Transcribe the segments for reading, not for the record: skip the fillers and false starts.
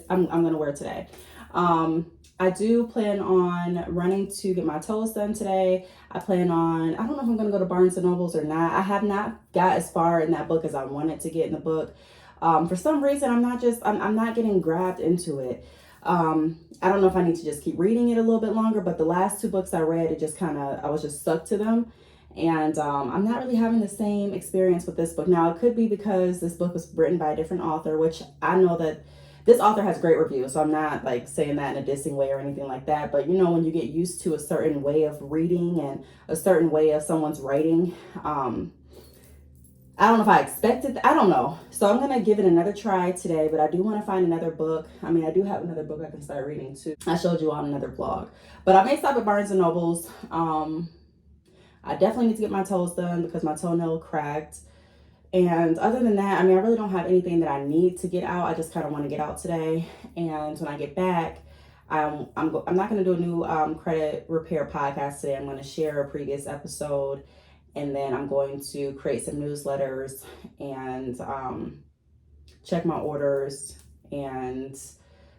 I'm gonna wear today. I do plan on running to get my toes done today. I don't know if I'm gonna go to Barnes and Nobles or not. I have not got as far in that book as I wanted to get in the book. For some reason, I'm not getting grabbed into it. I don't know if I need to just keep reading it a little bit longer, but the last two books I read, I was just sucked to them. And I'm not really having the same experience with this book. Now, it could be because this book was written by a different author, which I know that this author has great reviews, so I'm not like saying that in a dissing way or anything like that. But you know, when you get used to a certain way of reading and a certain way of someone's writing, I don't know if I expected, I don't know. So I'm going to give it another try today, but I do want to find another book. I mean, I do have another book I can start reading too. I showed you on another vlog, but I may stop at Barnes and Nobles. I definitely need to get my toes done because my toenail cracked. And other than that, I mean, I really don't have anything that I need to get out. I just kind of want to get out today. And when I get back, I'm not going to do a new credit repair podcast today. I'm going to share a previous episode, and then I'm going to create some newsletters and check my orders and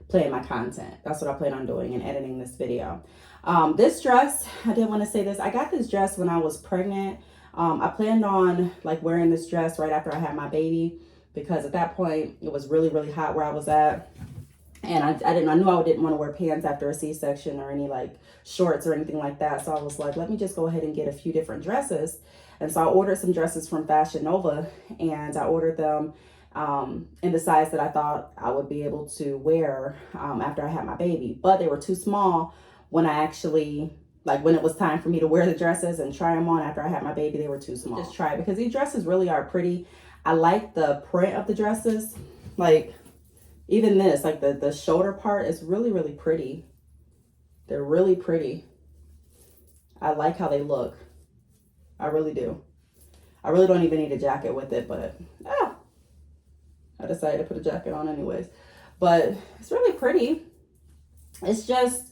plan my content. That's what I plan on doing and editing this video. This dress, I did want to say this. I got this dress when I was pregnant. I planned on like wearing this dress right after I had my baby, because at that point it was really, really hot where I was at. And I knew I didn't want to wear pants after a C-section or any like shorts or anything like that. So I was like, let me just go ahead and get a few different dresses. And so I ordered some dresses from Fashion Nova, and I ordered them in the size that I thought I would be able to wear after I had my baby. But they were too small when I actually, like when it was time for me to wear the dresses and try them on after I had my baby. They were too small. Just try it, because these dresses really are pretty. I like the print of the dresses. Like even this, like the shoulder part is really, really pretty. They're really pretty. I like how they look. I really do. I really don't even need a jacket with it, but I decided to put a jacket on anyways. But it's really pretty. It's just,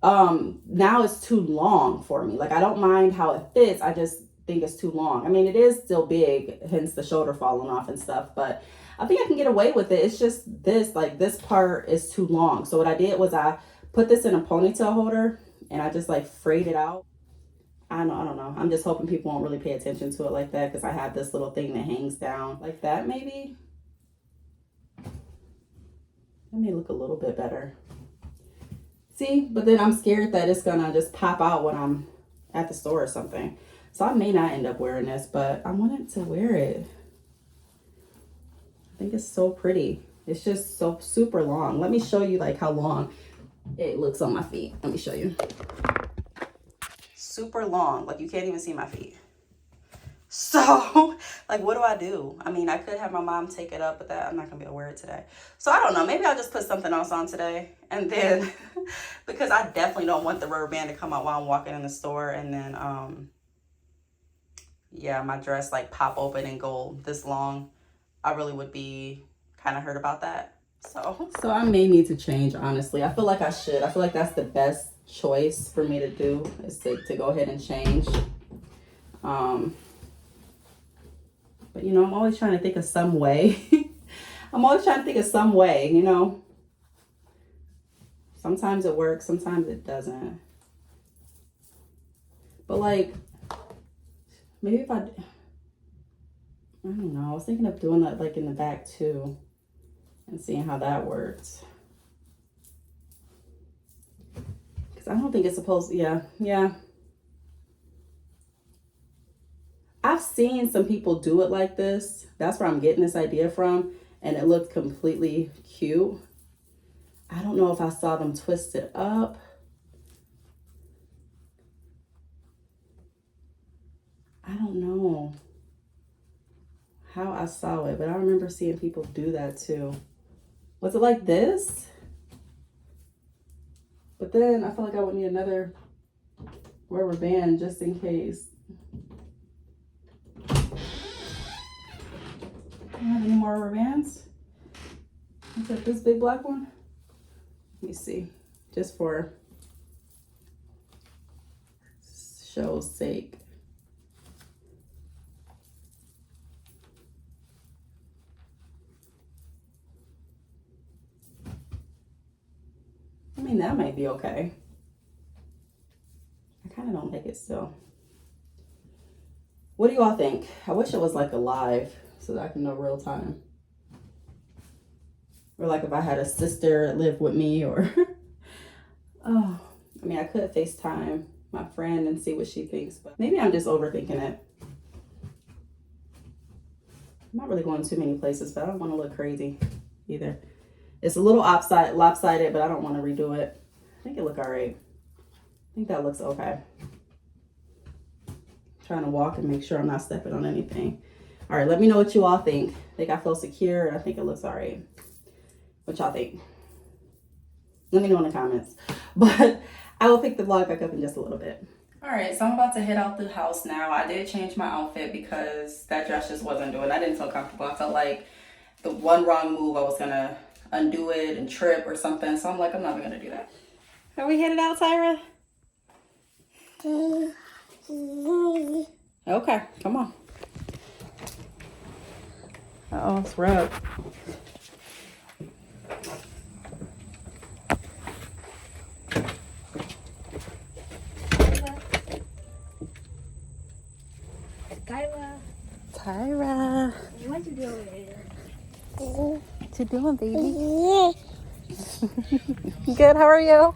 now it's too long for me. Like, I don't mind how it fits. I just think it's too long. I mean, it is still big, hence the shoulder falling off and stuff, but I think I can get away with it. It's just this, like this part is too long. So what I did was I put this in a ponytail holder and I just like frayed it out. I don't know. I'm just hoping people won't really pay attention to it like that, because I have this little thing that hangs down like that maybe. That may look a little bit better. See, but then I'm scared that it's gonna just pop out when I'm at the store or something. So I may not end up wearing this, but I wanted to wear it. I think it's so pretty. It's just so super long. Let me show you like how long it looks on my feet. Let me show you. Super long, like you can't even see my feet. So, like, what do? I mean, I could have my mom take it up, but that I'm not gonna be able to wear it today. So I don't know, maybe I'll just put something else on today. And then, because I definitely don't want the rubber band to come out while I'm walking in the store. And then, yeah, my dress like pop open and go this long. I really would be kind of hurt about that. So I may need to change, honestly. I feel like I should. I feel like that's the best choice for me to do is to go ahead and change. But, you know, I'm always trying to think of some way. I'm always trying to think of some way, you know. Sometimes it works, sometimes it doesn't. But, like, maybe if I don't know. I was thinking of doing that, like, in the back, too. And seeing how that works. Because I don't think it's supposed to, yeah. I've seen some people do it like this. That's where I'm getting this idea from. And it looked completely cute. I don't know if I saw them twist it up. I don't know how I saw it, but I remember seeing people do that too. Was it like this? But then I feel like I would need another rubber band just in case. Do you have any more rubber bands? Is that this big black one? Let me see. Just for show's sake. I mean, that might be okay. I kind of don't like it still. What do you all think? I wish it was like a live so that I can know real time. Or like if I had a sister that lived with me or... Oh, I mean, I could FaceTime my friend and see what she thinks, but maybe I'm just overthinking it. I'm not really going too many places, but I don't want to look crazy either. It's a little lopsided, but I don't want to redo it. I think it look all right. I think that looks okay. Trying to walk and make sure I'm not stepping on anything. All right, let me know what you all think. I think I feel secure and I think it looks all right. What y'all think? Let me know in the comments. But I will pick the vlog back up in just a little bit. All right, so I'm about to head out the house now. I did change my outfit because that dress just wasn't doing. I didn't feel comfortable. I felt like the one wrong move, I was gonna undo it and trip or something. So I'm like, I'm not even gonna do that. Are we headed out, Tyra? Okay, come on. Uh-oh, it's rough. Tyra. What you doing over there? What you doing, baby? Good, how are you?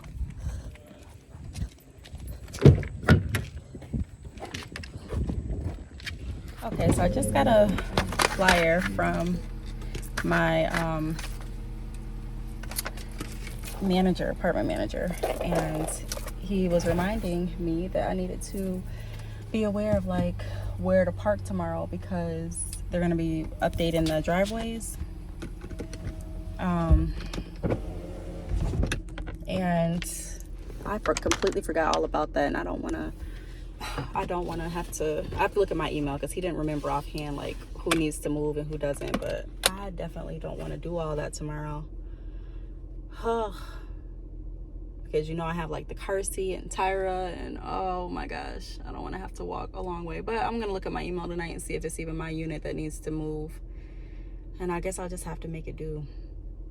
Okay, so I just got a flyer from my apartment manager, and he was reminding me that I needed to be aware of like where to park tomorrow because they're going to be updating the driveways. And I completely forgot all about that, and I don't want to have to look at my email because he didn't remember offhand like who needs to move and who doesn't, but I definitely don't want to do all that tomorrow. Because you know I have like the car seat and Tyra, and oh my gosh, I don't want to have to walk a long way. But I'm gonna look at my email tonight and see if it's even my unit that needs to move, and I guess I'll just have to make it do.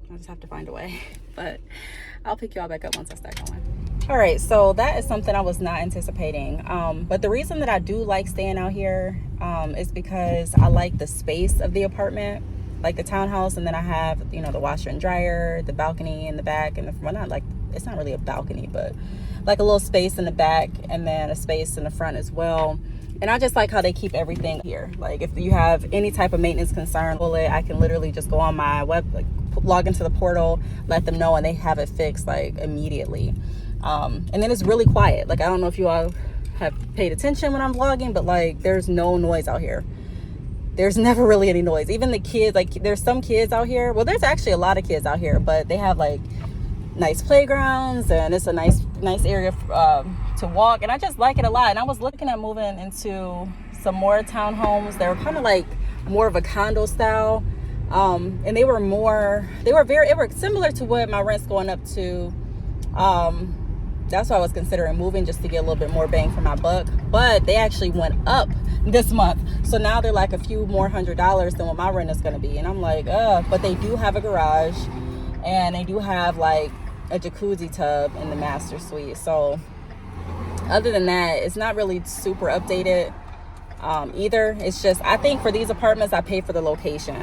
I'll just have to find a way. But I'll pick y'all back up once I start going. All right, so that is something I was not anticipating, but the reason that I do like staying out here is because I like the space of the apartment. like the townhouse, and then I have, you know, the washer and dryer, the balcony in the back, and the front. Not like, it's not really a balcony, but like a little space in the back, and then a space in the front as well. And I just like how they keep everything here. Like if you have any type of maintenance concern, I can literally just go on my web, like log into the portal, let them know, and they have it fixed like immediately. And then it's really quiet. Like I don't know if you all have paid attention when I'm vlogging, but like there's no noise out here. There's never really any noise. Even the kids, like there's some kids out here. Well, there's actually a lot of kids out here, but they have like nice playgrounds, and it's a nice area to walk, and I just like it a lot. And I was looking at moving into some more townhomes. They were kind of like more of a condo style, and they were similar to what my rent's going up to. That's why I was considering moving, just to get a little bit more bang for my buck. But they actually went up this month, so now they're like a few more $100s than what my rent is going to be. And I'm like, but they do have a garage, and they do have like a jacuzzi tub in the master suite. So other than that, it's not really super updated either. It's just, I think for these apartments, I pay for the location.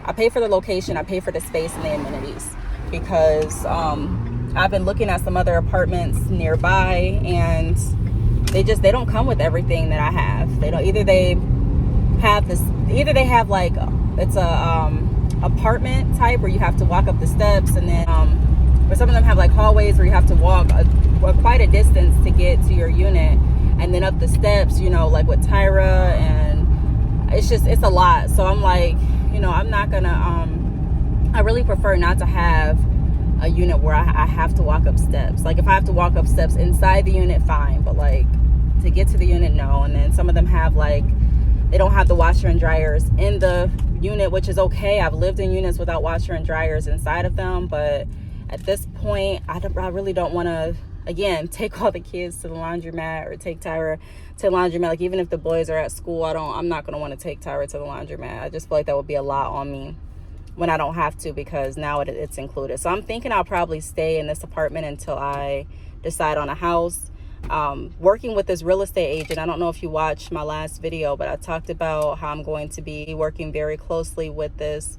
I pay for the space and the amenities, because I've been looking at some other apartments nearby, and they don't come with everything that I have. Either they have like, it's a apartment type where you have to walk up the steps, and then or some of them have like hallways where you have to walk quite a distance to get to your unit, and then up the steps, you know, like with Tyra, and it's a lot. So I'm like, you know, I'm not gonna I really prefer not to have a unit where I have to walk up steps. Like if I have to walk up steps inside the unit, fine, but like to get to the unit, no. And then some of them have like, they don't have the washer and dryers in the unit, which is okay. I've lived in units without washer and dryers inside of them, but at this point, I really don't want to, again, take all the kids to the laundromat, or take Tyra to the laundromat. Like even if the boys are at school, I'm not going to want to take Tyra to the laundromat. I just feel like that would be a lot on me when I don't have to, because now it's included. So I'm thinking I'll probably stay in this apartment until I decide on a house. Working with this real estate agent, I don't know if you watched my last video, but I talked about how I'm going to be working very closely with this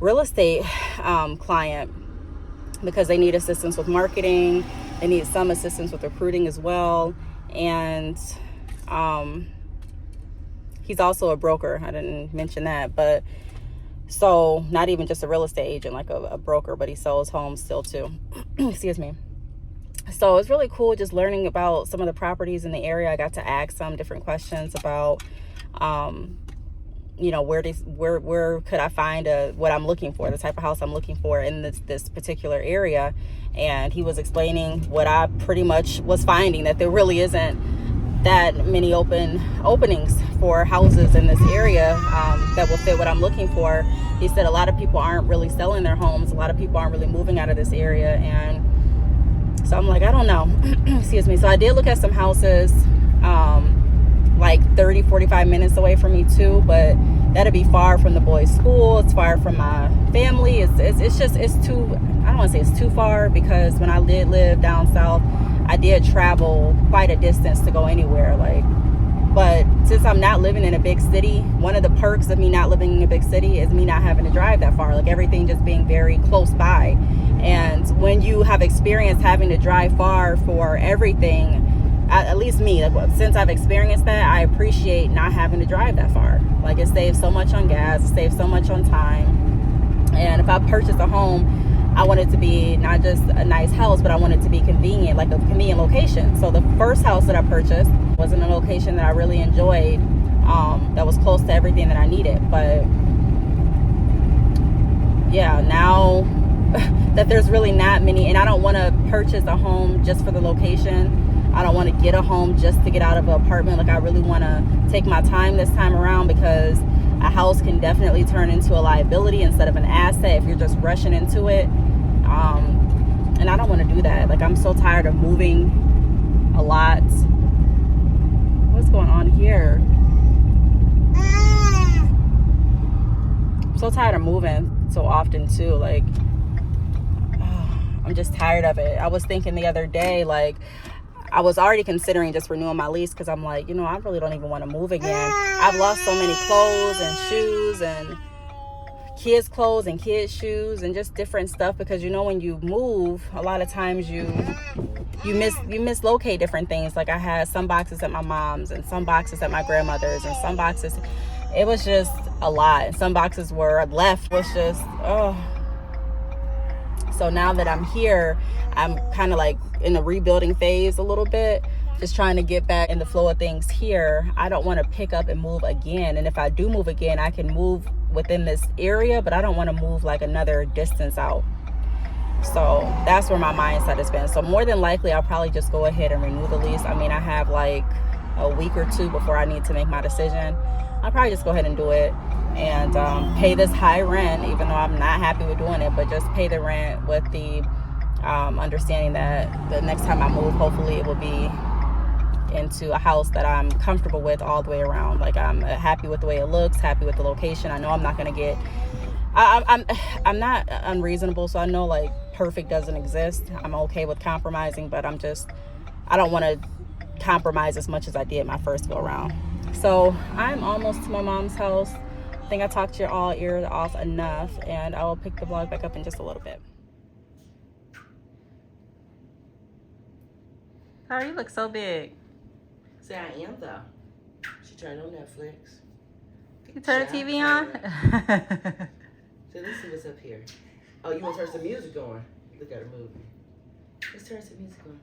real estate client, because they need assistance with marketing. They need some assistance with recruiting as well. And he's also a broker. I didn't mention that, but so not even just a real estate agent, like a broker, but he sells homes still too. Excuse me. So it's really cool just learning about some of the properties in the area. I got to ask some different questions about you know, where could I find what I'm looking for, the type of house I'm looking for in this particular area. And he was explaining what I pretty much was finding, that there really isn't that many openings for houses in this area that will fit what I'm looking for. He said a lot of people aren't really selling their homes. A lot of people aren't really moving out of this area. And so I'm like, I don't know. Excuse me. So I did look at some houses like 30-45 minutes away from me too, but that'd be far from the boys' school. It's far from my family. It's too, I don't want to say it's too far, because when I did live down south, I did travel quite a distance to go anywhere. But since I'm not living in a big city, one of the perks of me not living in a big city is me not having to drive that far. Like everything just being very close by. And when you have experienced having to drive far for everything, at least me, since I've experienced that, I appreciate not having to drive that far. Like it saves so much on gas, it saves so much on time. And if I purchase a home, I want it to be not just a nice house, but I want it to be convenient, like a convenient location. So the first house that I purchased was in a location that I really enjoyed, that was close to everything that I needed. But yeah, now that there's really not many, and I don't want to purchase a home just for the location. I don't want to get a home just to get out of an apartment. Like I really want to take my time this time around, because a house can definitely turn into a liability instead of an asset if you're just rushing into it. And I don't want to do that. Like I'm so tired of moving a lot. What's going on here? I'm so tired of moving so often too. Like I'm just tired of it. I was thinking the other day, like I was already considering just renewing my lease, because I'm like, you know, I really don't even want to move again. I've lost so many clothes and shoes, and kids clothes and kids shoes and just different stuff, because you know when you move, a lot of times you mislocate different things. Like I had some boxes at my mom's and some boxes at my grandmother's, and some boxes, it was just a lot, and some boxes were left. It was just, oh. So now that I'm here, I'm kind of like in the rebuilding phase a little bit, just trying to get back in the flow of things here. I don't want to pick up and move again. And if I do move again, I can move within this area, but I don't want to move like another distance out. So that's where my mindset has been. So more than likely, I'll probably just go ahead and renew the lease. I mean, I have like a week or two before I need to make my decision. I'll probably just go ahead and do it and pay this high rent, even though I'm not happy with doing it, but just pay the rent with the understanding that the next time I move, hopefully it will be into a house that I'm comfortable with all the way around. Like I'm happy with the way it looks, happy with the location. I know I'm not going to get, I'm not unreasonable, so I know like perfect doesn't exist. I'm okay with compromising, but I don't want to compromise as much as I did my first go around. So I'm almost to my mom's house. I think I talked to your all ears off enough, and I will pick the vlog back up in just a little bit. Oh, you look so big. See, I am though. She turned on Netflix. You turn the TV on? So let's see what's up here. Oh, you want to turn some music on? Look at her movie. Let's turn some music on.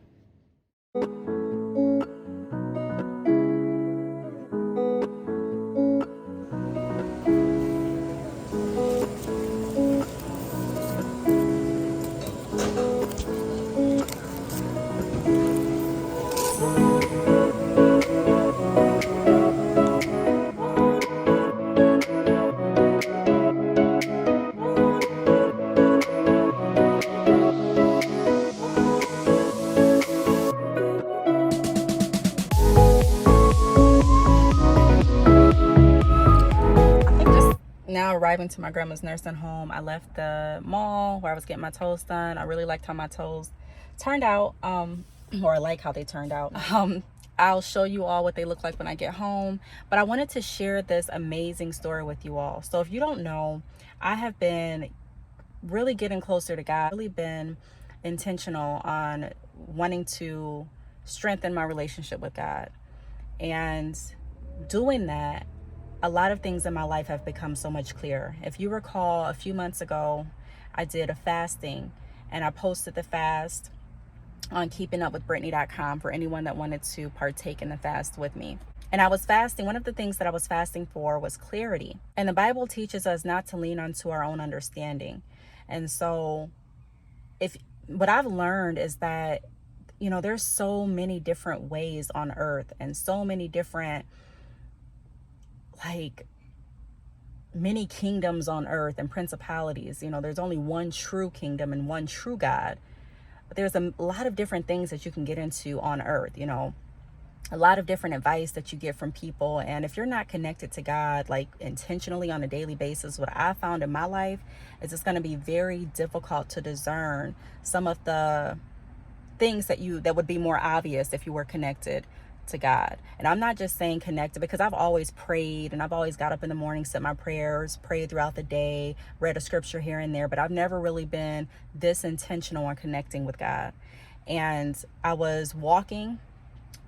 Now arriving to my grandma's nursing home, I left the mall where I was getting my toes done. I really liked how my toes turned out, or I like how they turned out. I'll show you all what they look like when I get home, but I wanted to share this amazing story with you all. So if you don't know, I have been really getting closer to God, really been intentional on wanting to strengthen my relationship with God, and doing that, a lot of things in my life have become so much clearer. If you recall, a few months ago, I did a fasting, and I posted the fast on keepingupwithbrittany.com for anyone that wanted to partake in the fast with me. And I was fasting. One of the things that I was fasting for was clarity. And the Bible teaches us not to lean onto our own understanding. And so what I've learned is that, you know, there's so many different ways on earth, and so many different, like, many kingdoms on earth and principalities. You know, there's only one true kingdom and one true God. But there's a lot of different things that you can get into on earth, you know, a lot of different advice that you get from people. And if you're not connected to God, like intentionally on a daily basis, what I found in my life is it's going to be very difficult to discern some of the things that would be more obvious if you were connected to God. And I'm not just saying connected, because I've always prayed, and I've always got up in the morning, said my prayers, prayed throughout the day, read a scripture here and there, but I've never really been this intentional on connecting with God. And I was walking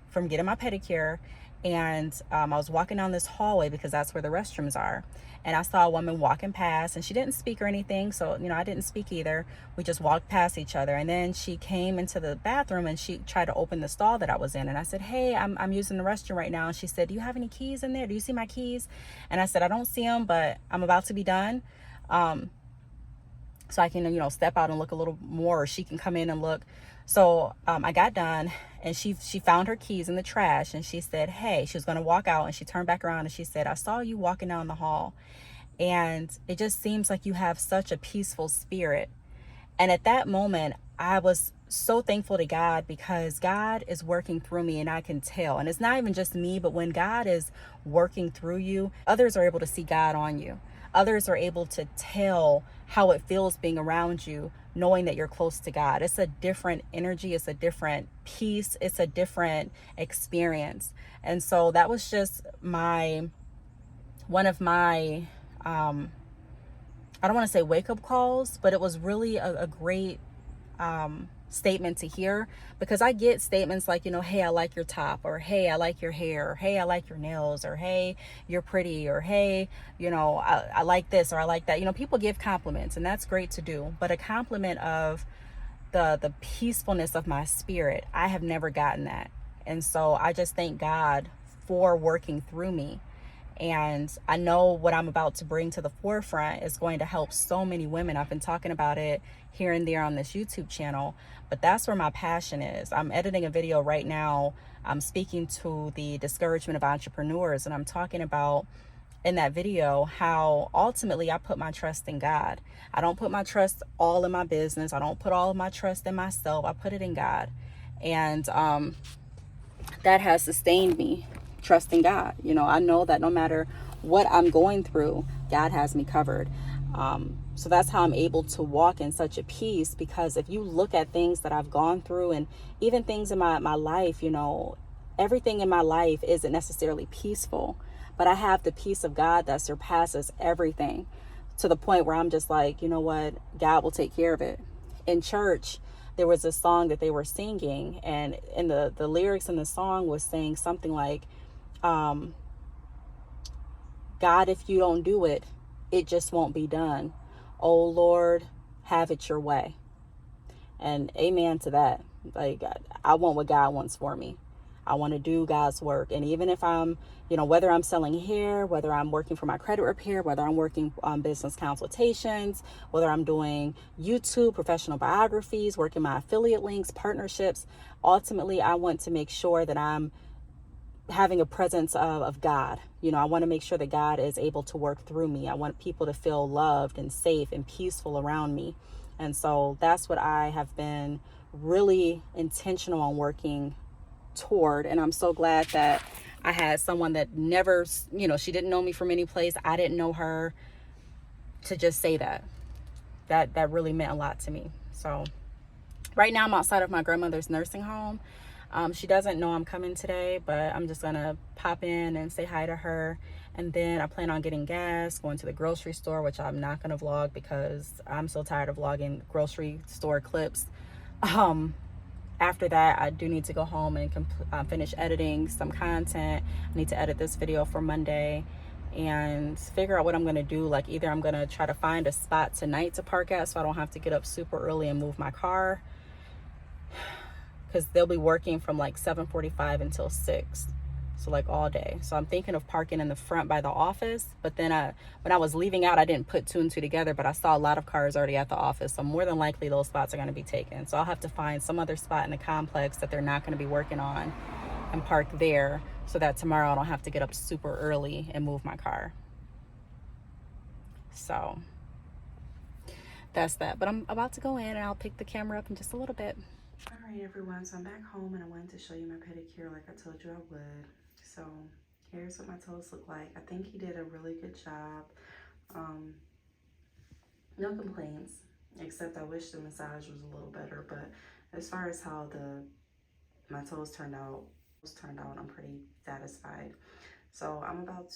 from getting my pedicure, and I was walking down this hallway because that's where the restrooms are. And I saw a woman walking past, and she didn't speak or anything. So, you know, I didn't speak either. We just walked past each other. And then she came into the bathroom, and she tried to open the stall that I was in. And I said, hey, I'm using the restroom right now. And she said, do you have any keys in there? Do you see my keys? And I said, I don't see them, but I'm about to be done. So I can, you know, step out and look a little more, or she can come in and look. So I got done, and she found her keys in the trash, and she said, hey, she was going to walk out, and she turned back around and she said, I saw you walking down the hall, and it just seems like you have such a peaceful spirit. And at that moment, I was so thankful to God, because God is working through me, and I can tell. And it's not even just me, but when God is working through you, others are able to see God on you. Others are able to tell how it feels being around you, knowing that you're close to God. It's a different energy. It's a different peace. It's a different experience. And so that was just one of my I don't want to say wake up calls, but it was really a great statement to hear, because I get statements like, hey, I like your top, or hey, I like your hair, or hey, I like your nails, or hey, you're pretty, or hey, I like this, or I like that. People give compliments, and that's great to do, but a compliment of the peacefulness of my spirit, I have never gotten that. And so I just thank God for working through me. And I know what I'm about to bring to the forefront is going to help so many women. I've been talking about it here and there on this YouTube channel, but that's where my passion is. I'm editing a video right now. I'm speaking to the discouragement of entrepreneurs, and I'm talking about in that video how ultimately I put my trust in God. I don't put my trust all in my business. I don't put all of my trust in myself. I put it in God. And that has sustained me, trusting God. I know that no matter what I'm going through, God has me covered. So that's how I'm able to walk in such a peace, because if you look at things that I've gone through, and even things in my life, everything in my life isn't necessarily peaceful, but I have the peace of God that surpasses everything, to the point where I'm just like, you know what, God will take care of it. In church, there was a song that they were singing, and in the lyrics in the song was saying something like, God, if you don't do it, it just won't be done. Oh Lord, have it your way. And amen to that. Like, I want what God wants for me. I want to do God's work. And even if I'm, whether I'm selling hair, whether I'm working for my credit repair, whether I'm working on business consultations, whether I'm doing YouTube, professional biographies, working my affiliate links, partnerships, ultimately, I want to make sure that I'm having a presence of God. I want to make sure that God is able to work through me. I want people to feel loved and safe and peaceful around me. And so that's what I have been really intentional on working toward. And I'm so glad that I had someone that never, she didn't know me from any place. I didn't know her, to just say that. That really meant a lot to me. So right now I'm outside of my grandmother's nursing home. She doesn't know I'm coming today, but I'm just gonna pop in and say hi to her. And then I plan on getting gas, going to the grocery store, which I'm not gonna vlog because I'm so tired of vlogging grocery store clips. After that, I do need to go home and finish editing some content. I need to edit this video for Monday and figure out what I'm gonna do. Like, either I'm gonna try to find a spot tonight to park at so I don't have to get up super early and move my car, because they'll be working from like 7:45 until 6, so like all day. So I'm thinking of parking in the front by the office, but then when I was leaving out, I didn't put two and two together, but I saw a lot of cars already at the office, so more than likely those spots are going to be taken. So I'll have to find some other spot in the complex that they're not going to be working on and park there, so that tomorrow I don't have to get up super early and move my car. So that's that. But I'm about to go in, and I'll pick the camera up in just a little bit. All right, everyone, so I'm back home, and I wanted to show you my pedicure like I told you I would. So here's what my toes look like. I think he did a really good job. No complaints, except I wish the massage was a little better. But as far as how my toes turned out, I'm pretty satisfied. So I'm about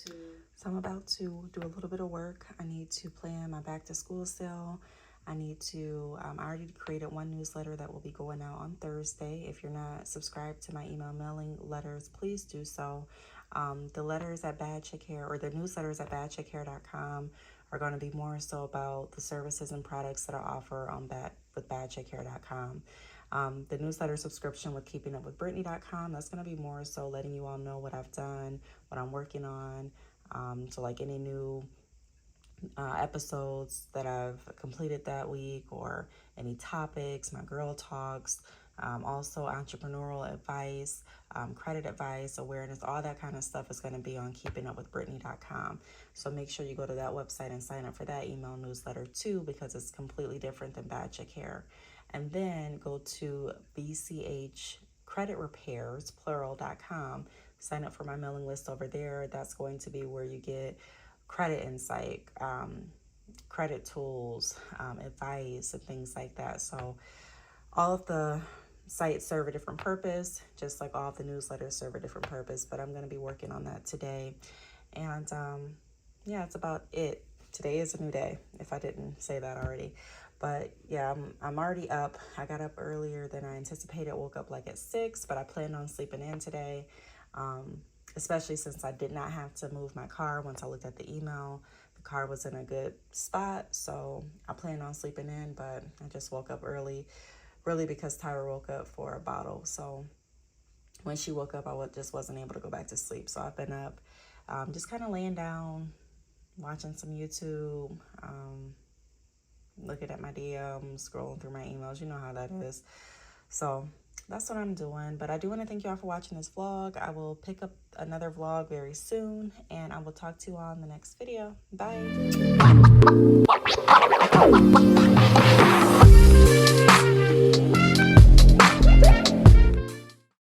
to do a little bit of work. I need to plan my back to school sale. I need to, I already created one newsletter that will be going out on Thursday. If you're not subscribed to my email mailing letters, please do so. The letters at Bad Chick Hair, or the newsletters at badchickhair.com, are going to be more so about the services and products that I offer on with badchickhair.com. The newsletter subscription with keepingupwithbrittany.com, that's going to be more so letting you all know what I've done, what I'm working on. So like any new episodes that I've completed that week, or any topics, my girl talks, also entrepreneurial advice, credit advice, awareness, all that kind of stuff is going to be on keepingupwithbrittany.com. So make sure you go to that website and sign up for that email newsletter too, because it's completely different than Bad Chick Hair. And then go to BCH Credit Repairs, plural.com. Sign up for my mailing list over there. That's going to be where you get credit insight, credit tools, advice, and things like that. So all of the sites serve a different purpose, just like all of the newsletters serve a different purpose, but I'm going to be working on that today. And yeah, that's about it today is a new day, if I didn't say that already. But yeah, I'm already up. I got up earlier than I anticipated. Woke up like at 6, but I planned on sleeping in today, especially since I did not have to move my car. Once I looked at the email, the car was in a good spot, so I planned on sleeping in, but I just woke up early, really because Tyra woke up for a bottle. So when she woke up, I just wasn't able to go back to sleep. So I've been up, just kind of laying down, watching some YouTube, looking at my DMs, scrolling through my emails. You know how that is. So that's what I'm doing. But I do want to thank you all for watching this vlog. I will pick up another vlog very soon, and I will talk to you all in the next video. Bye.